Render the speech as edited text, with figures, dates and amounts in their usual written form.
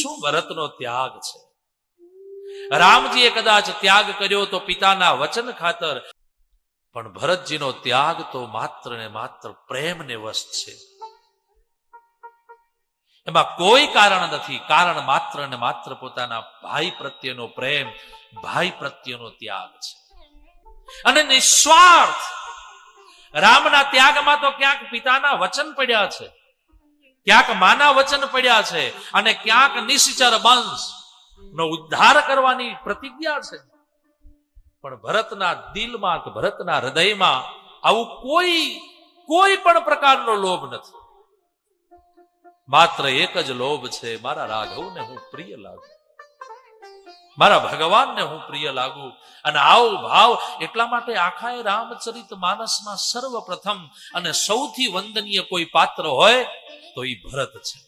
શું ભરતનો ત્યાગ છે. રામજીએ કદાચ ત્યાગ કર્યો તો પિતાના વચન ખાતર, પણ ભરતજીનો ત્યાગ તો માત્ર ને માત્ર પ્રેમને વશ છે. એમાં કોઈ કારણ નથી. કારણ માત્ર ને માત્ર પોતાના ભાઈ પ્રત્યેનો પ્રેમ, ભાઈ પ્રત્યેનો ત્યાગ છે. અને નિસ્વાર્થ રામના ત્યાગમાં તો ક્યાંક પિતાના વચન પડ્યા છે, ક્યાંક માના વચન પડ્યા છે, અને ક્યાંક નિશ્ચર વંશ નો ઉદ્ધાર કરવાની પ્રતિજ્ઞા છે. પણ ભરતના દિલમાં કે ભરતના હૃદયમાં આવું કોઈ પણ પ્રકારનો લોભ નથી. માત્ર એક જ લોભ છે, મારા રાઘવને હું પ્રિય લાગુ, મારા ભગવાનને હું પ્રિય લાગુ. અને આવો ભાવ એટલા માટે આખા રામચરિત માનસમાં સર્વપ્રથમ અને સૌથી વંદનીય કોઈ પાત્ર હોય તો એ ભરત છે.